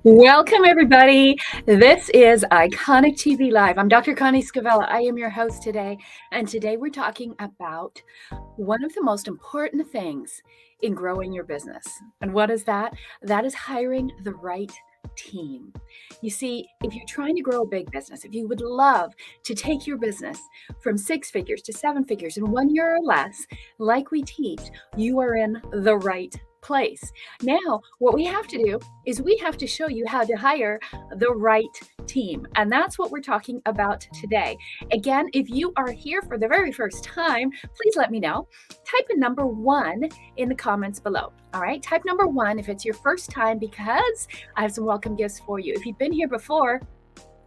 Welcome, everybody. This is Iconic TV Live. I'm Dr. Connie Scavella. I am your host today. And today we're talking about one of the most important things in growing your business. And what is that? That is hiring the right team. You see, if you're trying to grow a big business, if you would love to take your business from 6 figures to 7 figures in 1 year or less, like we teach, you are in the right place. Now, what we have to do is we have to show you how to hire the right team. And that's what we're talking about today. Again, if you are here for the very first time, please let me know. Type a number 1 in the comments below. All right, type number 1 if it's your first time, because I have some welcome gifts for you. If you've been here before,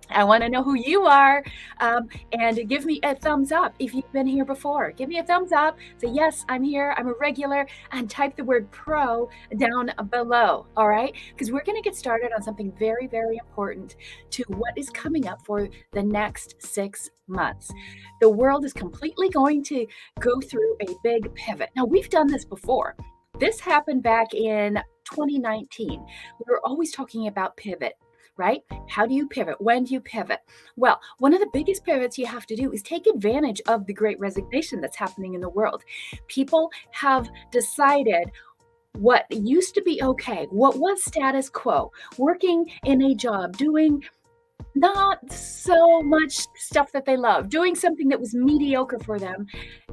I want to know who you are, and give me a thumbs up if you've been here before. Give me a thumbs up. Say, yes, I'm here. I'm a regular, and type the word pro down below. All right, because we're going to get started on something very, very important to what is coming up for the next 6 months. The world is completely going to go through a big pivot. Now, we've done this before. This happened back in 2019. We were always talking about pivot. Right? How do you pivot? When do you pivot? Well, one of the biggest pivots you have to do is take advantage of the great resignation that's happening in the world. People have decided what used to be okay, what was status quo, working in a job, doing not so much stuff that they love, doing something that was mediocre for them.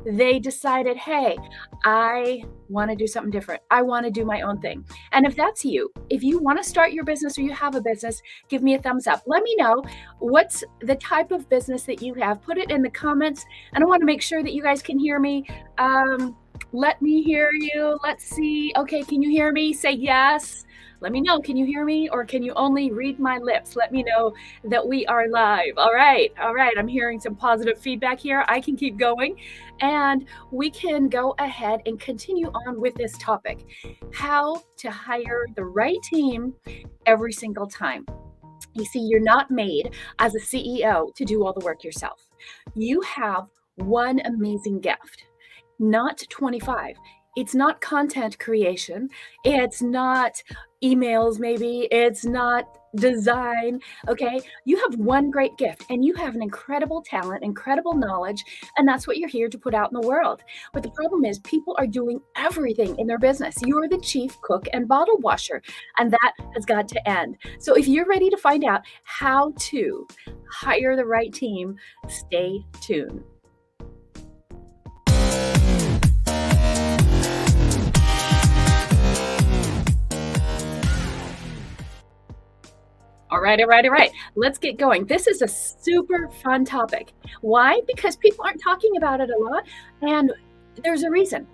They decided, hey, I want to do something different. I want to do my own thing. And if that's you, if you want to start your business or you have a business, give me a thumbs up. Let me know what's the type of business that you have. Put it in the comments. And I want to make sure that you guys can hear me. Let me hear you. Let's see. Okay, can you hear me? Say yes. Let me know. Can you hear me, or can you only read my lips? Let me know that we are live. All right. I'm hearing some positive feedback here. I can keep going, and we can go ahead and continue on with this topic: how to hire the right team every single time. You see, you're not made as a CEO to do all the work yourself. You have one amazing gift, not 25. It's not content creation. It's not emails, maybe. It's not design. Okay. You have one great gift, and you have an incredible talent, incredible knowledge, and that's what you're here to put out in the world. But the problem is, people are doing everything in their business. You're the chief cook and bottle washer, and that has got to end. So if you're ready to find out how to hire the right team, stay tuned. All right. Let's get going. This is a super fun topic. Why? Because people aren't talking about it a lot, and there's a reason.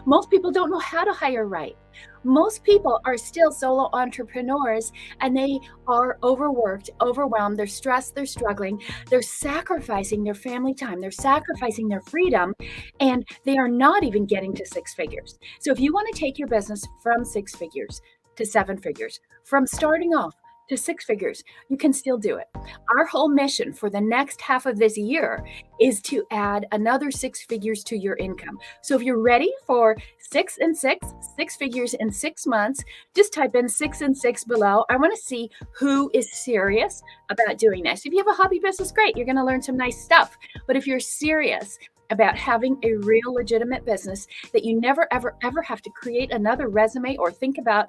Most people don't know how to hire right. Most people are still solo entrepreneurs, and they are overworked, overwhelmed, they're stressed, they're struggling, they're sacrificing their family time, they're sacrificing their freedom, and they are not even getting to 6 figures. So if you want to take your business from 6 figures to 7 figures, from starting off to 6 figures, you can still do it. Our whole mission for the next half of this year is to add another 6 figures to your income. So if you're ready for 6 and 6 figures in 6 months, just type in 6 and 6 below. I want to see who is serious about doing this. If you have a hobby business, great, you're going to learn some nice stuff. But if you're serious about having a real legitimate business that you never, ever have to create another resume or think about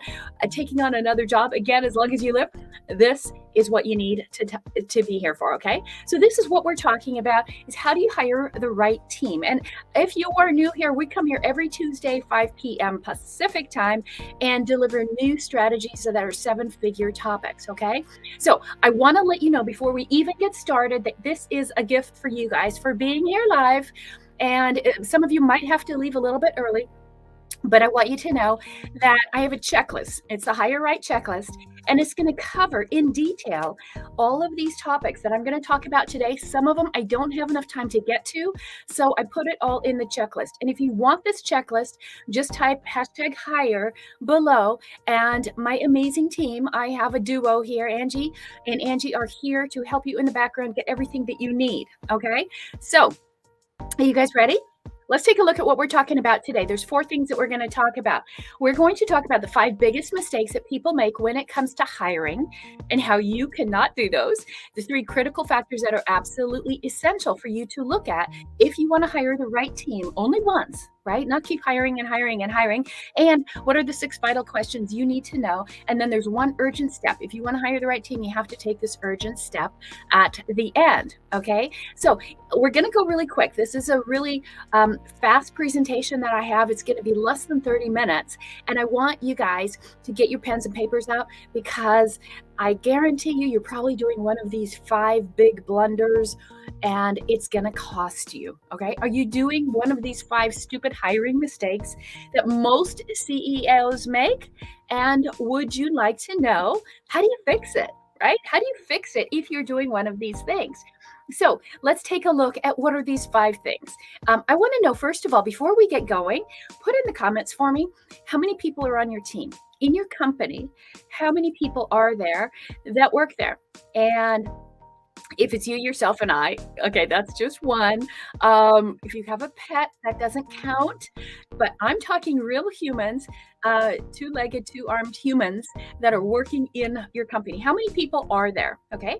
taking on another job again as long as you live, this is what you need to be here for, okay? So this is what we're talking about, is how do you hire the right team? And if you are new here, we come here every Tuesday, 5 p.m. Pacific time, and deliver new strategies that are 7-figure topics, okay? So I want to let you know before we even get started that this is a gift for you guys for being here live. And some of you might have to leave a little bit early, but I want you to know that I have a checklist. It's the Hire Right checklist, and it's going to cover in detail all of these topics that I'm going to talk about today. Some of them I don't have enough time to get to, so I put it all in the checklist. And if you want this checklist, just type #hire below, and my amazing team, I have a duo here, Angie and Angie, are here to help you in the background get everything that you need, okay? So are you guys ready? let's take a look at what we're talking about today. There's 4 things that we're going to talk about. We're going to talk about the 5 biggest mistakes that people make when it comes to hiring and how you cannot do those. The 3 critical factors that are absolutely essential for you to look at if you want to hire the right team only once, right? Not keep hiring and hiring and hiring. And what are the 6 vital questions you need to know? And then there's 1 urgent step. If you want to hire the right team, you have to take this urgent step at the end. Okay. So we're going to go really quick. This is a really fast presentation that I have. It's going to be less than 30 minutes. And I want you guys to get your pens and papers out, because I guarantee you're probably doing one of these 5 big blunders and it's going to cost you. Okay. Are you doing one of these 5 stupid hiring mistakes that most CEOs make? And would you like to know, how do you fix it? Right? How do you fix it if you're doing one of these things? So let's take a look at what are these 5 things. I want to know, first of all, before we get going, put in the comments for me, how many people are on your team? In your company, how many people are there that work there? And if it's you, yourself, and I, okay, that's just 1. If you have a pet, that doesn't count. But I'm talking real humans, 2-legged, 2-armed humans that are working in your company. How many people are there? Okay.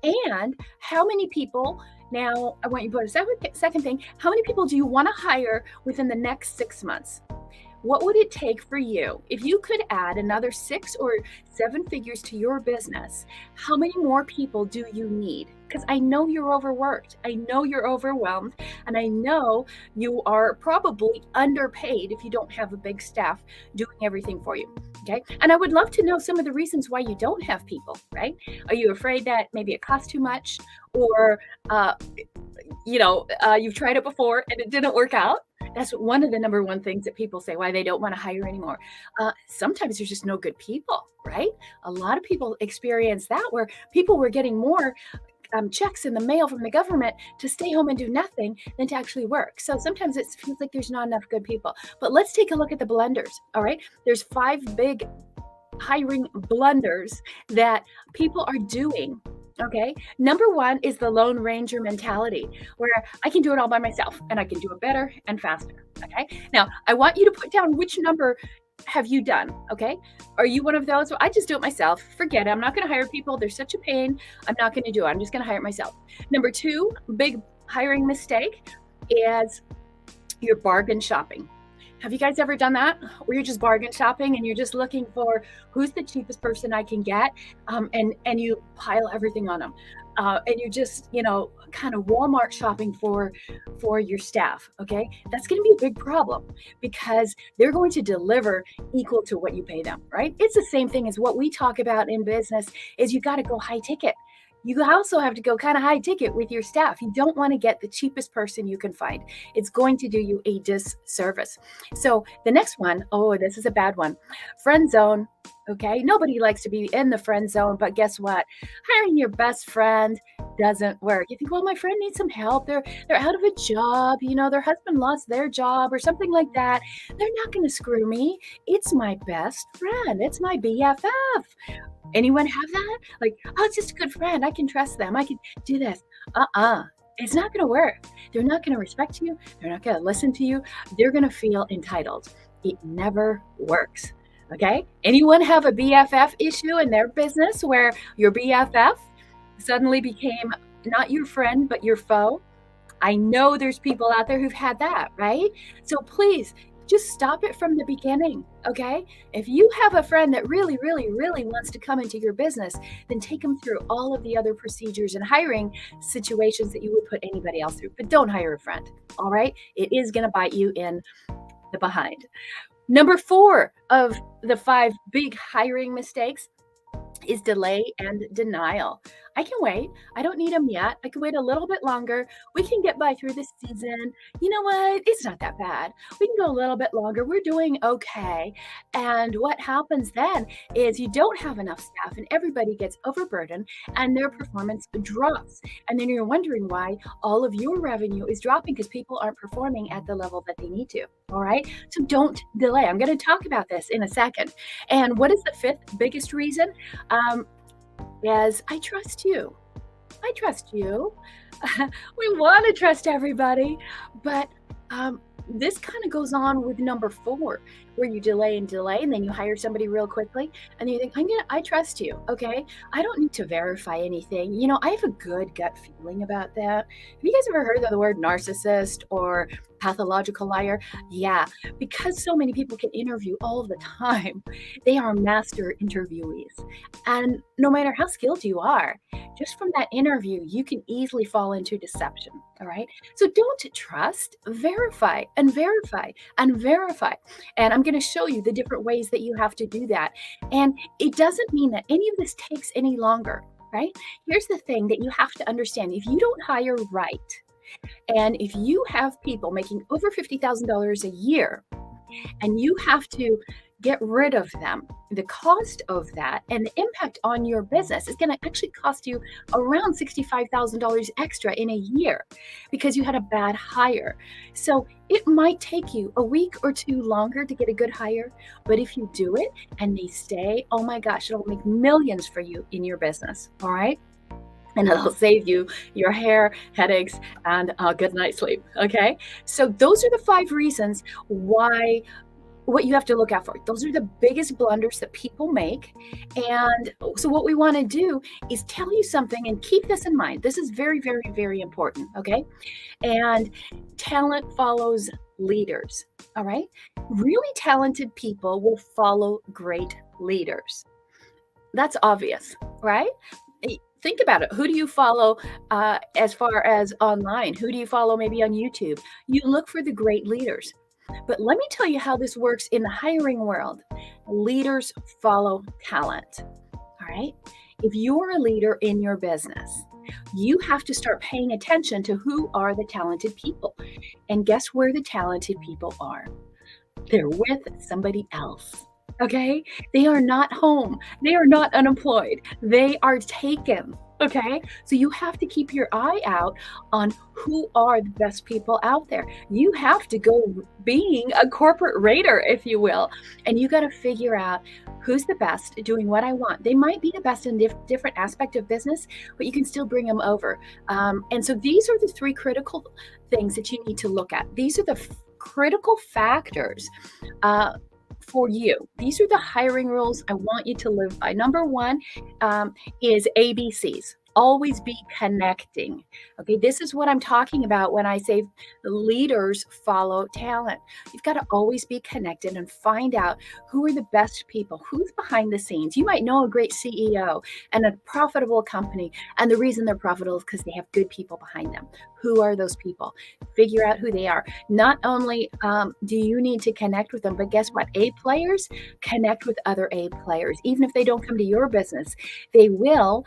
And how many people, now I want you to put a second thing, how many people do you want to hire within the next 6 months? What would it take for you if you could add another 6 or 7 figures to your business? How many more people do you need? Because I know you're overworked. I know you're overwhelmed. And I know you are probably underpaid if you don't have a big staff doing everything for you. Okay. And I would love to know some of the reasons why you don't have people, right? Are you afraid that maybe it costs too much, or, you've tried it before and it didn't work out? That's one of the number 1 things that people say why they don't want to hire anymore. Sometimes there's just no good people, right? A lot of people experience that, where people were getting more checks in the mail from the government to stay home and do nothing than to actually work. So sometimes it feels like there's not enough good people. But let's take a look at the blunders. All right. There's 5 big hiring blunders that people are doing. Okay. Number 1 is the Lone Ranger mentality, where I can do it all by myself and I can do it better and faster. Okay. Now I want you to put down which number have you done. Okay. Are you one of those? I just do it myself. Forget it. I'm not going to hire people. They're such a pain. I'm not going to do it. I'm just going to hire it myself. Number 2, big hiring mistake is your bargain shopping. Have you guys ever done that, where you're just bargain shopping and you're just looking for who's the cheapest person I can get, and you pile everything on them, and you're just kind of Walmart shopping for your staff? Okay, that's going to be a big problem, because they're going to deliver equal to what you pay them, right? It's the same thing as what we talk about in business. Is you got to go high ticket. You also have to go kind of high ticket with your staff. You don't want to get the cheapest person you can find. It's going to do you a disservice. So the next one, this is a bad one. Friend zone. Okay. Nobody likes to be in the friend zone, but guess what? Hiring your best friend doesn't work. You think, well, my friend needs some help. They're out of a job. Their husband lost their job or something like that. They're not going to screw me. It's my best friend. It's my BFF. Anyone have that? Like, it's just a good friend. I can trust them. I can do this. It's not going to work. They're not going to respect you. They're not going to listen to you. They're going to feel entitled. It never works. Okay. Anyone have a BFF issue in their business where your BFF suddenly became not your friend, but your foe? I know there's people out there who've had that, right? So please just stop it from the beginning. Okay. If you have a friend that really, really, really wants to come into your business, then take them through all of the other procedures and hiring situations that you would put anybody else through, but don't hire a friend. All right. It is going to bite you in the behind. Number 4 of the 5 big hiring mistakes is delay and denial. I can wait. I don't need them yet. I can wait a little bit longer. We can get by through this season. You know what? It's not that bad. We can go a little bit longer. We're doing okay. And what happens then is you don't have enough staff and everybody gets overburdened and their performance drops. And then you're wondering why all of your revenue is dropping, because people aren't performing at the level that they need to. All right. So don't delay. I'm going to talk about this in a second. And what is the 5th biggest reason? Is I trust you. I trust you. We want to trust everybody, but This kind of goes on with number 4, where you delay and delay, and then you hire somebody real quickly, and you think, I trust you, okay? I don't need to verify anything. I have a good gut feeling about that. Have you guys ever heard of the word narcissist or pathological liar? Yeah, because so many people can interview all the time, they are master interviewees. And no matter how skilled you are, just from that interview, you can easily fall into deception, all right? So don't trust, verify and verify and verify. And I'm going to show you the different ways that you have to do that. And it doesn't mean that any of this takes any longer, right? Here's the thing that you have to understand. If you don't hire right, and if you have people making over $50,000 a year, and you have to get rid of them, the cost of that and the impact on your business is going to actually cost you around $65,000 extra in a year because you had a bad hire. So it might take you a week or 2 longer to get a good hire, but if you do it and they stay, oh my gosh, it'll make millions for you in your business. All right. And it'll save you your hair, headaches, and a good night's sleep. Okay. So those are the 5 reasons why what you have to look out for. Those are the biggest blunders that people make. And so what we want to do is tell you something and keep this in mind. This is very, very, very important. Okay. And talent follows leaders. All right. Really talented people will follow great leaders. That's obvious, right? Think about it. Who do you follow as far as online? Who do you follow maybe on YouTube? You look for the great leaders. But let me tell you how this works in the hiring world. Leaders follow talent. All right. If you're a leader in your business, you have to start paying attention to who are the talented people. And guess where the talented people are? They're with somebody else. Okay. They are not home. They are not unemployed. They are taken. Okay. So you have to keep your eye out on who are the best people out there. You have to go being a corporate raider, if you will, and you got to figure out who's the best doing what I want. They might be the best in different aspect of business, but you can still bring them over. And so these are the 3 critical things that you need to look at. These are the critical factors for you. These are the hiring rules I want you to live by. Number 1 is ABCs. Always be connecting. Okay, this is what I'm talking about when I say leaders follow talent. You've got to always be connected and find out who are the best people, who's behind the scenes. You might know a great CEO and a profitable company, and the reason they're profitable is because they have good people behind them. Who are those people? Figure out who they are. Not only do you need to connect with them, but guess what? A players connect with other A players. Even if they don't come to your business, they will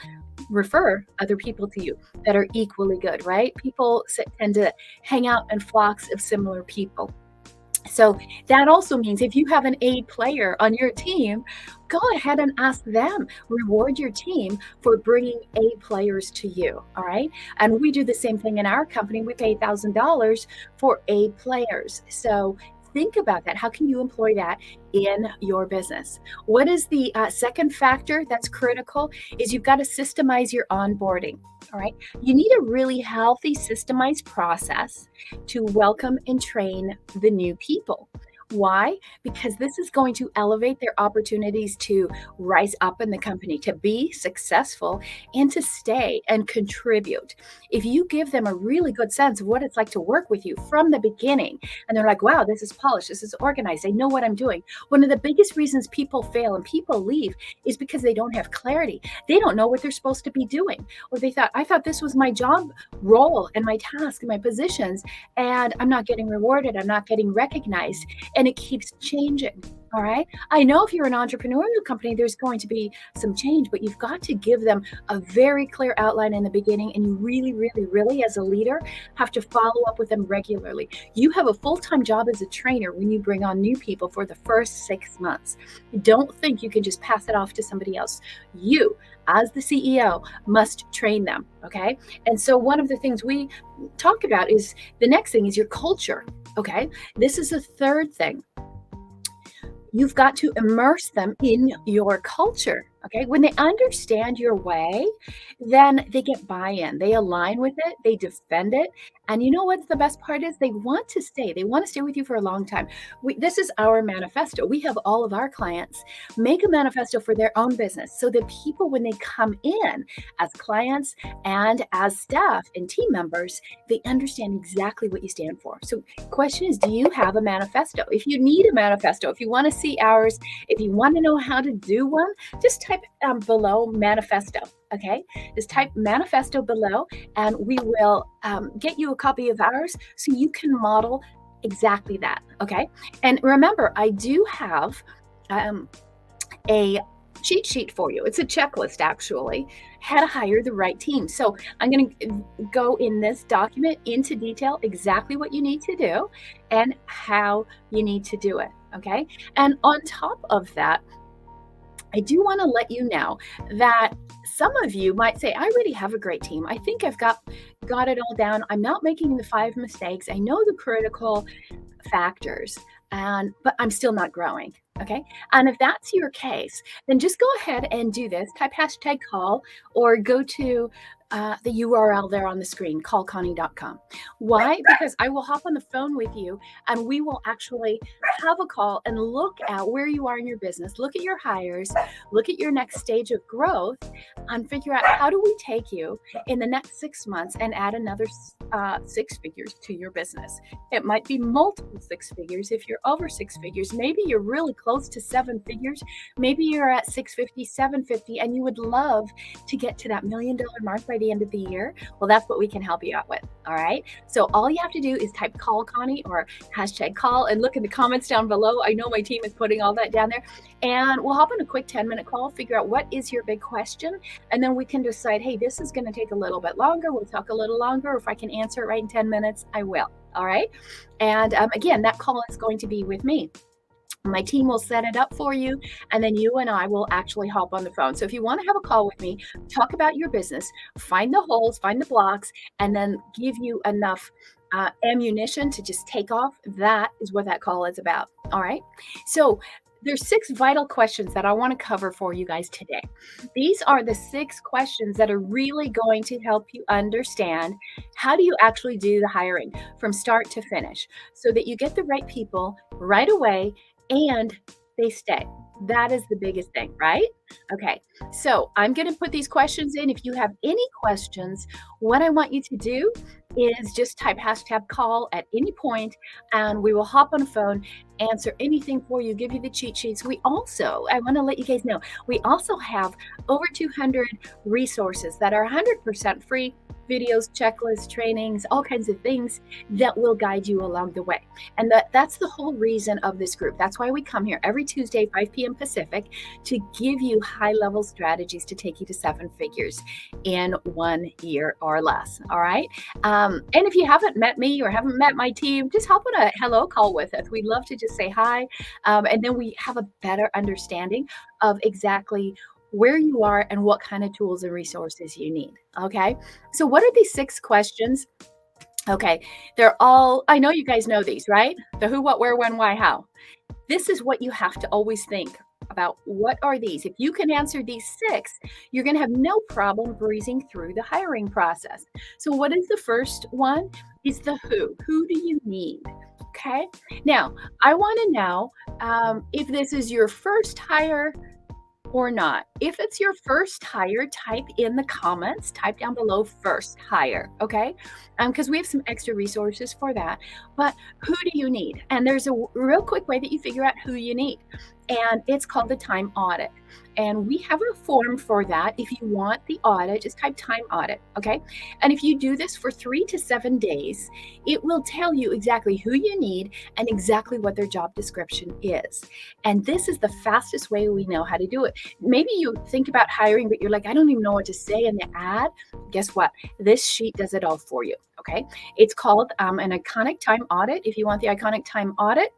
refer other people to you that are equally good, right? People tend to hang out in flocks of similar people. So that also means if you have an A player on your team, go ahead and ask them. Reward your team for bringing A players to you, all right? And we do the same thing in our company. We pay $1,000 for A players. So think about that. How can you employ that in your business? What is the second factor that's critical is you've got to systemize your onboarding. All right. You need a really healthy, systemized process to welcome and train the new people. Why? Because this is going to elevate their opportunities to rise up in the company, to be successful, and to stay and contribute. If you give them a really good sense of what it's like to work with you from the beginning, and they're like, wow, this is polished, this is organized, I know what I'm doing. One of the biggest reasons people fail and people leave is because they don't have clarity. They don't know what they're supposed to be doing. Or I thought this was my job role and my task and my positions, and I'm not getting rewarded, I'm not getting recognized. And it keeps changing. All right. I know if you're an entrepreneurial company, there's going to be some change, but you've got to give them a very clear outline in the beginning. And you really, really, really, as a leader, have to follow up with them regularly. You have a full-time job as a trainer when you bring on new people for the first 6 months. Don't think you can just pass it off to somebody else. You, as the CEO, must train them. Okay. And so one of the things we talk about is the next thing is your culture. Okay. This is the third thing. You've got to immerse them in your culture. Okay. When they understand your way, then they get buy-in. They align with it, they defend it. And you know what the best part is? They want to stay. They want to stay with you for a long time. This is our manifesto. We have all of our clients make a manifesto for their own business so that people, when they come in as clients and as staff and team members, they understand exactly what you stand for. So, question is, do you have a manifesto? If you need a manifesto, if you want to see ours, if you want to know how to do one, just type below manifesto. Okay, just type manifesto below, and we will get you a copy of ours so you can model exactly that. Okay, and remember, I do have a cheat sheet for you. It's a checklist, actually, how to hire the right team. So I'm going to go in this document into detail exactly what you need to do and how you need to do it. Okay, and on top of that, I do want to let you know that some of you might say, I already have a great team. I think I've got it all down. I'm not making the 5 mistakes. I know the critical factors, but I'm still not growing. Okay. And if that's your case, then just go ahead and do this. Type hashtag call or go to the URL there on the screen, callconnie.com. Why? Because I will hop on the phone with you and we will actually have a call and look at where you are in your business, look at your hires, look at your next stage of growth, and figure out how do we take you in the next 6 months and add another 6 figures to your business. It might be multiple 6 figures if you're over 6 figures. Maybe you're really close to 7 figures. Maybe you're at 650, 750, and you would love to get to that $1 million mark by the end of the year. Well, that's what we can help you out with. All right. So all you have to do is type call Connie or hashtag call and look in the comments down below. I know my team is putting all that down there, and we'll hop on a quick 10-minute call, figure out what is your big question, and then we can decide, hey, this is going to take a little bit longer. We'll talk a little longer. If I can answer it right in 10 minutes, I will. All right. And again, that call is going to be with me. My team will set it up for you, and then you and I will actually hop on the phone. So if you want to have a call with me, talk about your business, find the holes, find the blocks, and then give you enough ammunition to just take off, that is what that call is about. All right. So there's 6 vital questions that I want to cover for you guys today. These are the 6 questions that are really going to help you understand how do you actually do the hiring from start to finish so that you get the right people right away and they stay. That is the biggest thing, right? Okay, so I'm going to put these questions in. If you have any questions, what I want you to do is just type hashtag call at any point, and we will hop on the phone, answer anything for you, give you the cheat sheets. I want to let you guys know, we also have over 200 resources that are 100% free. Videos, checklists, trainings, all kinds of things that will guide you along the way. And that's the whole reason of this group. That's why we come here every Tuesday, 5 p.m. Pacific, to give you high-level strategies to take you to 7 figures in 1 year or less. All right. And if you haven't met me or haven't met my team, just hop on a hello call with us. We'd love to just say hi. And then we have a better understanding of exactly where you are and what kind of tools and resources you need. Okay. So what are these 6 questions? Okay. They're all, I know you guys know these, right? The who, what, where, when, why, how. This is what you have to always think about. What are these? If you can answer these 6, you're going to have no problem breezing through the hiring process. So what is the first one? Is the who. Who do you need? Okay. Now, I want to know if this is your first hire or not. If it's your first hire, type in the comments, type down below first hire, okay? Because we have some extra resources for that. But who do you need? And there's a real quick way that you figure out who you need. And it's called the time audit. And we have a form for that. If you want the audit, just type time audit, okay? And if you do this for 3 to 7 days, it will tell you exactly who you need and exactly what their job description is. And this is the fastest way we know how to do it. Maybe you think about hiring, but you're like, I don't even know what to say in the ad. Guess what? This sheet does it all for you, okay? It's called an iconic time audit. If you want the iconic time audit,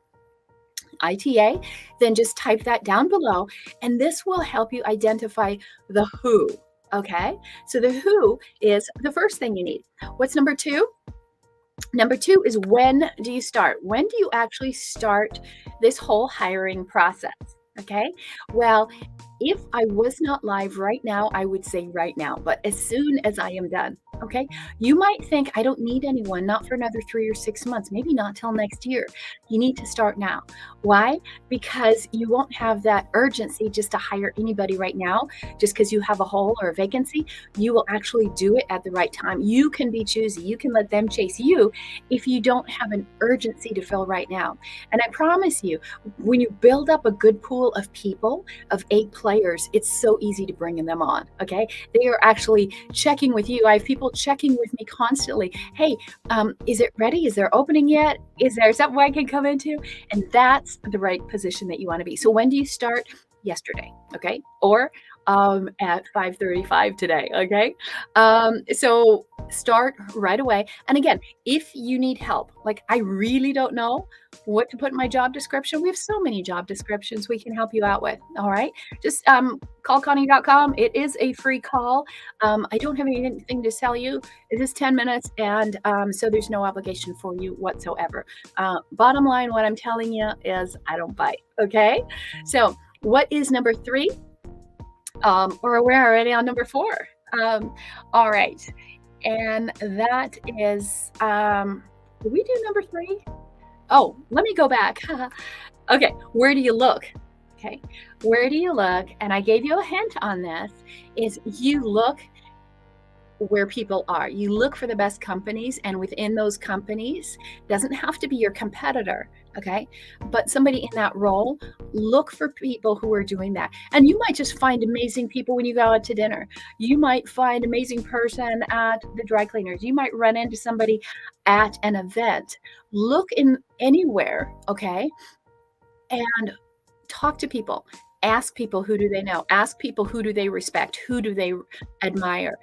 ITA, then just type that down below, and this will help you identify the who. Okay, so the who is the first thing you need. What's number 2? Number 2 is when do you start? When do you actually start this whole hiring process? Okay, well, If I was not live right now, I would say right now, but as soon as I am done, okay? You might think, I don't need anyone, not for another 3 or 6 months, maybe not till next year. You need to start now. Why? Because you won't have that urgency just to hire anybody right now, just because you have a hole or a vacancy. You will actually do it at the right time. You can be choosy. You can let them chase you if you don't have an urgency to fill right now. And I promise you, when you build up a good pool of people, of 8 players, it's so easy to bring them on, okay? They are actually checking with you. I have people checking with me constantly. Hey, is it ready? Is there opening yet? Is there something I can come into? And that's the right position that you want to be. So when do you start? Yesterday, okay? Or at 5:35 today, okay? So start right away. And again, if you need help, like I really don't know what to put in my job description, we have so many job descriptions we can help you out with, all right? Just call Connie.com. It is a free call. I don't have anything to sell you. It is 10 minutes, and so there's no obligation for you whatsoever. Bottom line, what I'm telling you is I don't bite, okay? So what is number 3? Or we're already on number 4. All right. And that is, did we do number 3? Oh, let me go back. Okay. Where do you look? Okay. Where do you look? And I gave you a hint on this, is you look where people are. You look for the best companies, and within those companies, doesn't have to be your competitor, okay? But somebody in that role, look for people who are doing that. And you might just find amazing people when you go out to dinner. You might find amazing person at the dry cleaners. You might run into somebody at an event. Look in anywhere, okay? And talk to people. Ask people, who do they know? Ask people, who do they respect? Who do they admire?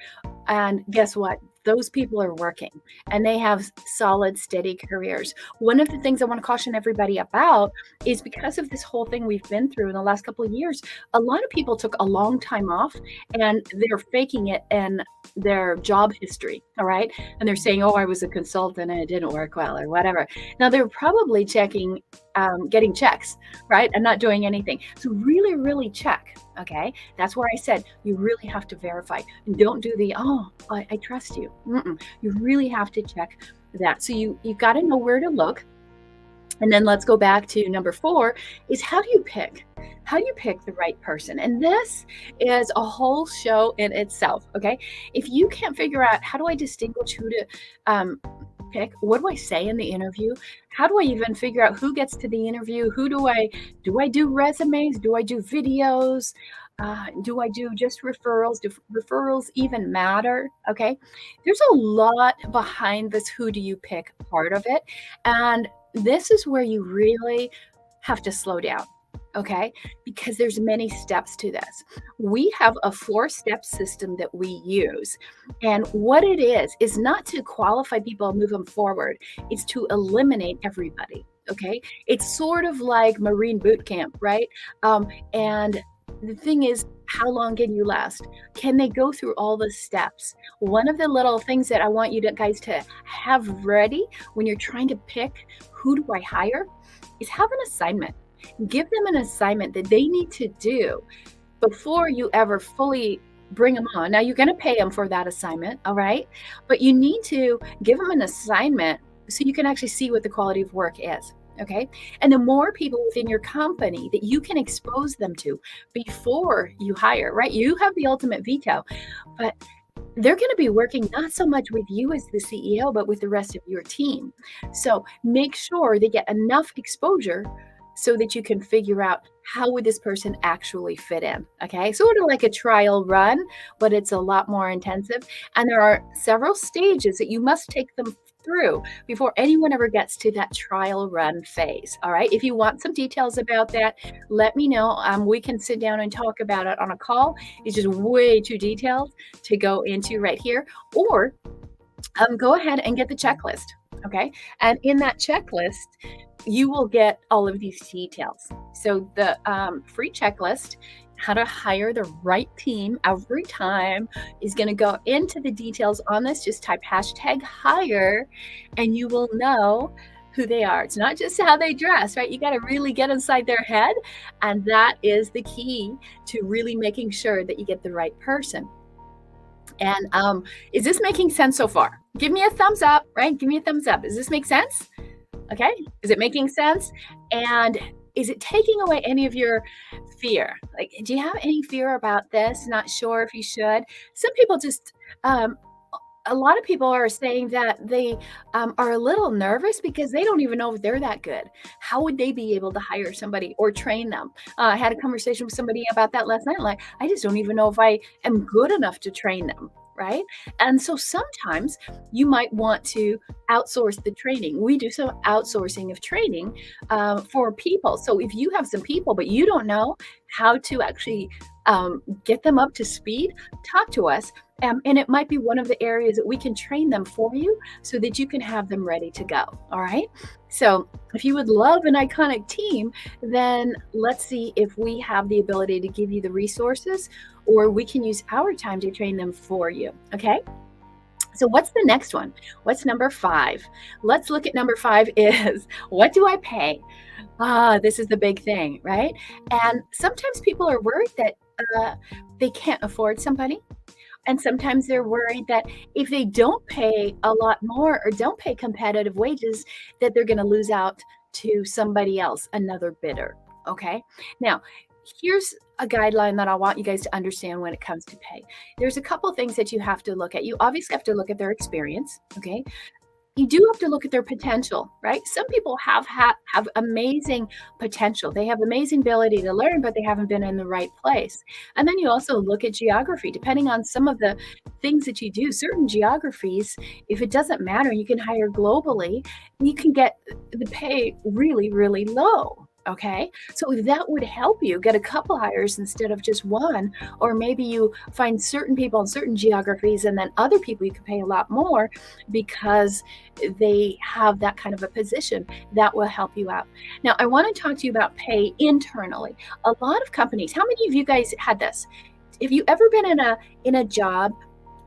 And guess what? Those people are working and they have solid, steady careers. One of the things I want to caution everybody about is, because of this whole thing we've been through in the last couple of years, a lot of people took a long time off and they're faking it in their job history. All right. And they're saying, oh, I was a consultant and it didn't work well or whatever. Now they're probably checking, getting checks, right? And not doing anything. So really, really check. Okay. That's where I said you really have to verify, and don't do the, oh, I trust you. You really have to check that. So you've got to know where to look. And then let's go back to number 4, is how do you pick? How do you pick the right person? And this is a whole show in itself. Okay. If you can't figure out, how do I distinguish who to pick? What do I say in the interview? How do I even figure out who gets to the interview? Who do I do resumes? Do I do videos? Do I do just referrals? Do referrals even matter? Okay. There's a lot behind this who do you pick part of it. And this is where you really have to slow down. Okay. Because there's many steps to this. We have a 4-step system that we use. And what it is not to qualify people and move them forward. It's to eliminate everybody. Okay. It's sort of like Marine boot camp, right? And the thing is, how long can you last? Can they go through all the steps? One of the little things that I want you guys to have ready when you're trying to pick who do I hire is have an assignment. Give them an assignment that they need to do before you ever fully bring them on. Now, you're going to pay them for that assignment, all right? But you need to give them an assignment so you can actually see what the quality of work is. Okay. And the more people within your company that you can expose them to before you hire, right? You have the ultimate veto, but they're going to be working not so much with you as the CEO, but with the rest of your team. So make sure they get enough exposure so that you can figure out, how would this person actually fit in? Okay. Sort of like a trial run, but it's a lot more intensive. And there are several stages that you must take them through before anyone ever gets to that trial run phase. All right. If you want some details about that, let me know. We can sit down and talk about it on a call. It's just way too detailed to go into right here. Or go ahead and get the checklist. Okay. And in that checklist, you will get all of these details. So the free checklist, how to hire the right team every time, is going to go into the details on this. Just type #hire and you will know who they are. It's not just how they dress, right? You got to really get inside their head. And that is the key to really making sure that you get the right person. And is this making sense so far? Give me a thumbs up, right? Give me a thumbs up. Does this make sense? Okay. Is it making sense? And is it taking away any of your fear? Like, do you have any fear about this? Not sure if you should. Some people just, um, a lot of people are saying that they are a little nervous because they don't even know if they're that good. How would they be able to hire somebody or train them? I had a conversation with somebody about that last night. Like, I just don't even know if I am good enough to train them. Right. And so sometimes you might want to outsource the training. We do some outsourcing of training for people. So if you have some people, but you don't know how to actually get them up to speed, talk to us. And it might be one of the areas that we can train them for you so that you can have them ready to go. All right. So if you would love an iconic team, then let's see if we have the ability to give you the resources, or we can use our time to train them for you. Okay. So what's the next one? What's number 5? Let's look at number 5 is, what do I pay? This is the big thing, right? And sometimes people are worried that they can't afford somebody. And sometimes they're worried that if they don't pay a lot more or don't pay competitive wages, that they're going to lose out to somebody else, another bidder. Okay. Now, here's a guideline that I want you guys to understand when it comes to pay. There's a couple things that you have to look at. You obviously have to look at their experience. Okay. You do have to look at their potential, right? Some people have amazing potential. They have amazing ability to learn, but they haven't been in the right place. And then you also look at geography, depending on some of the things that you do. Certain geographies, if it doesn't matter, you can hire globally, you can get the pay really, really low. Okay. So if that would help you get a couple hires instead of just one, or maybe you find certain people in certain geographies and then other people you can pay a lot more because they have that kind of a position, that will help you out. Now, I want to talk to you about pay internally. A lot of companies, how many of you guys had this? Have you ever been in a job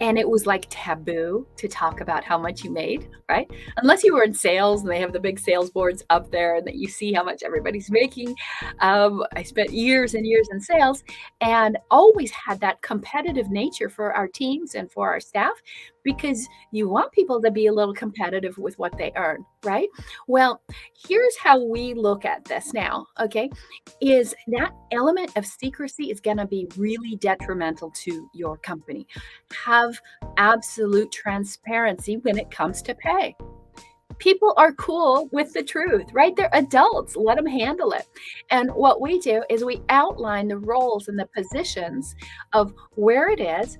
and it was like taboo to talk about how much you made, right? Unless you were in sales and they have the big sales boards up there and that you see how much everybody's making. I spent years and years in sales and always had that competitive nature for our teams and for our staff, because you want people to be a little competitive with what they earn, right? Well, here's how we look at this now, okay? Is that element of secrecy is going to be really detrimental to your company. Have absolute transparency when it comes to pay. People are cool with the truth, right? They're adults. Let them handle it. And what we do is we outline the roles and the positions of where it is,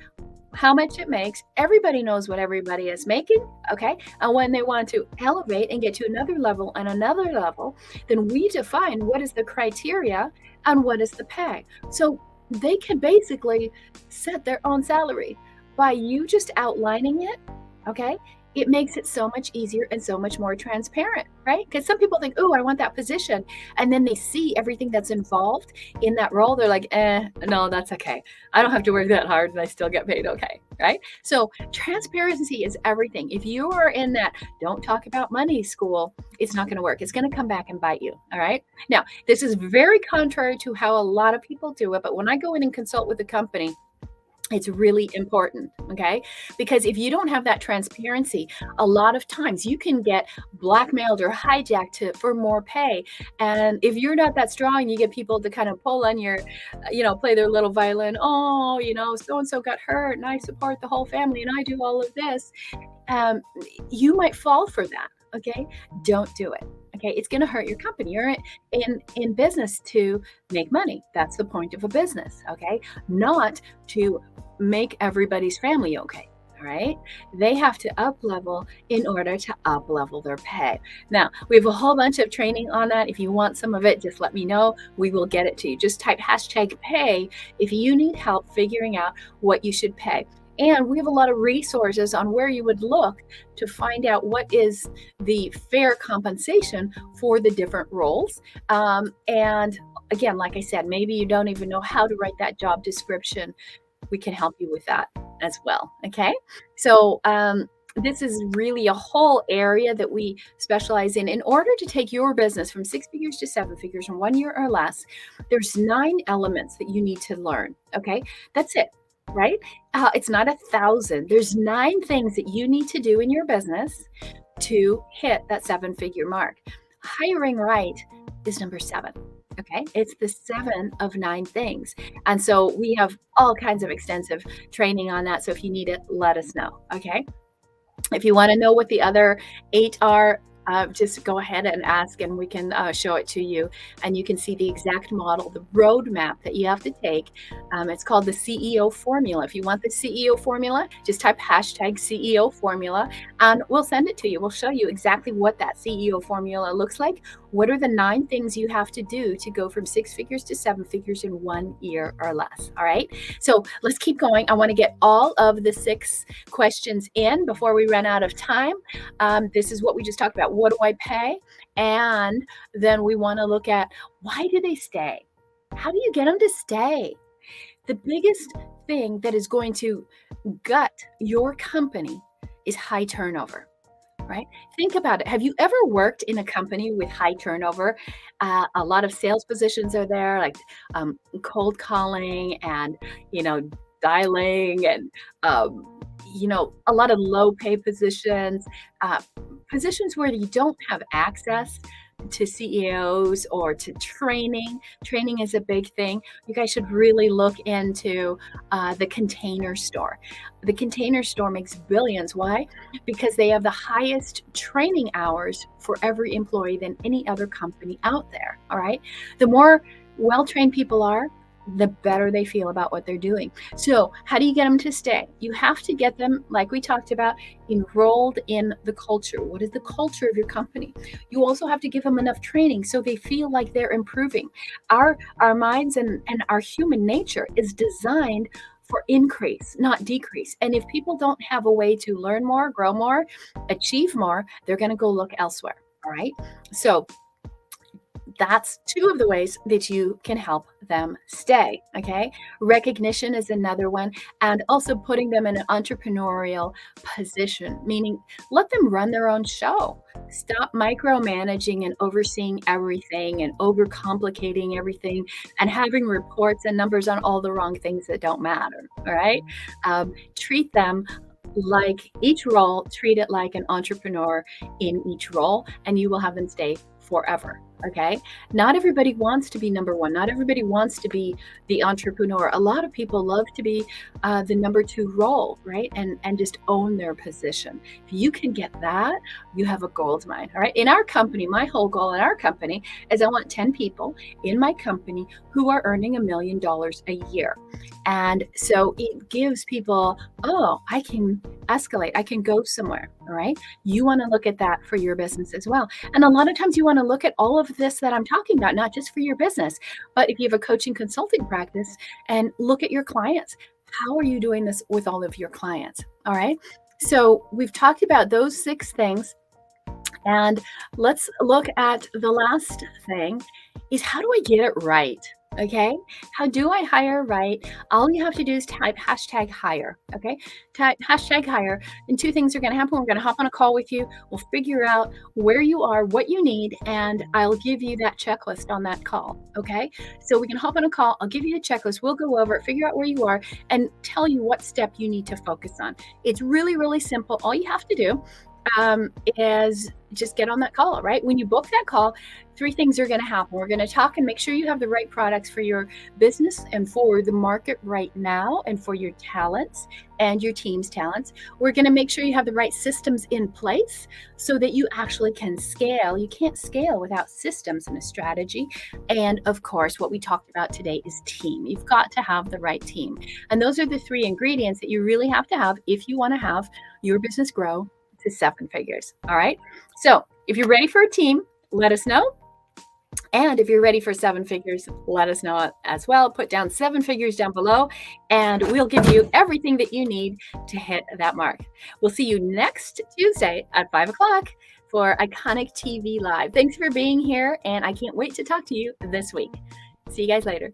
how much it makes. Everybody knows what everybody is making, okay? And when they want to elevate and get to another level and another level, then we define what is the criteria and what is the pay. So they can basically set their own salary by you just outlining it, okay? It makes it so much easier and so much more transparent, right? Because some people think, oh, I want that position. And then they see everything that's involved in that role. They're like, no, that's okay. I don't have to work that hard and I still get paid okay, right? So transparency is everything. If you are in that don't talk about money school, it's not going to work. It's going to come back and bite you, all right? Now, this is very contrary to how a lot of people do it. But when I go in and consult with a company, it's really important, okay? Because if you don't have that transparency, a lot of times you can get blackmailed or hijacked for more pay. And if you're not that strong, you get people to kind of pull on your, play their little violin. Oh, so-and-so got hurt and I support the whole family and I do all of this. You might fall for that, okay? Don't do it. Okay, it's going to hurt your company. You're in business to make money. That's the point of a business, okay? Not to make everybody's family okay, all right? They have to up level in order to up level their pay. Now, we have a whole bunch of training on that. If you want some of it, just let me know. We will get it to you. Just type #pay if you need help figuring out what you should pay. And we have a lot of resources on where you would look to find out what is the fair compensation for the different roles. And again, like I said, maybe you don't even know how to write that job description. We can help you with that as well. Okay. So this is really a whole area that we specialize in. In order to take your business from 6 figures to 7 figures in 1 year or less, there's 9 elements that you need to learn. Okay, that's it, right? It's not 1,000. There's 9 things that you need to do in your business to hit that 7 figure mark. Hiring right is number 7. Okay, it's the 7 of 9 things. And so we have all kinds of extensive training on that. So if you need it, let us know. Okay. If you want to know what the other 8 are, just go ahead and ask, and we can show it to you. And you can see the exact model, the roadmap that you have to take. It's called the CEO formula. If you want the CEO formula, just type hashtag CEO formula, and we'll send it to you. We'll show you exactly what that CEO formula looks like. What are the 9 things you have to do to go from 6 figures to 7 figures in 1 year or less? All right. So let's keep going. I want to get all of the 6 questions in before we run out of time. This is what we just talked about. What do I pay? And then we want to look at, why do they stay? How do you get them to stay? The biggest thing that is going to gut your company is high turnover. Right? Think about it. Have you ever worked in a company with high turnover? A lot of sales positions are there, like cold calling and, you know, dialing and, a lot of low pay positions, positions where you don't have access to CEOs or to training. Training is a big thing. You guys should really look into the Container Store. The Container Store makes billions. Why? Because they have the highest training hours for every employee than any other company out there. All right. The more well-trained people are, the better they feel about what they're doing. So how do you get them to stay? You have to get them, like we talked about, enrolled in the culture. What is the culture of your company? You also have to give them enough training so they feel like they're improving. Our minds and our human nature is designed for increase, not decrease. And if people don't have a way to learn more, grow more, achieve more, they're going to go look elsewhere. All right. So that's 2 of the ways that you can help them stay. Okay. Recognition is another one. And also putting them in an entrepreneurial position, meaning let them run their own show. Stop micromanaging and overseeing everything and overcomplicating everything and having reports and numbers on all the wrong things that don't matter. All right. Treat them like each role, treat it like an entrepreneur in each role, and you will have them stay forever. Okay. Not everybody wants to be number 1. Not everybody wants to be the entrepreneur. A lot of people love to be the number 2 role, right? And just own their position. If you can get that, you have a gold mine. All right. In our company, my whole goal in our company is I want 10 people in my company who are earning $1 million a year. And so it gives people, oh, I can escalate. I can go somewhere. All right. You want to look at that for your business as well. And a lot of times you want to look at all of this that I'm talking about, not just for your business, but if you have a coaching consulting practice, and look at your clients. How are you doing this with all of your clients? All right. So we've talked about those 6 things. And let's look at the last thing is, how do I get it right? Okay. How do I hire right? All you have to do is type hashtag hire. Okay. Type hashtag hire, and 2 things are going to happen. We're going to hop on a call with you. We'll figure out where you are, what you need, and I'll give you that checklist on that call. Okay. So we can hop on a call. I'll give you the checklist. We'll go over it, figure out where you are, and tell you what step you need to focus on. It's really, really simple. All you have to do is just get on that call, right? When you book that call, 3 things are going to happen. We're going to talk and make sure you have the right products for your business and for the market right now and for your talents and your team's talents. We're going to make sure you have the right systems in place so that you actually can scale. You can't scale without systems and a strategy. And of course, what we talked about today is team. You've got to have the right team. And those are the 3 ingredients that you really have to have if you want to have your business grow to 7 figures. All right. So if you're ready for a team, let us know. And if you're ready for 7 figures, let us know as well. Put down 7 figures down below, and we'll give you everything that you need to hit that mark. We'll see you next Tuesday at 5 o'clock for Iconic TV Live. Thanks for being here, and I can't wait to talk to you this week. See you guys later.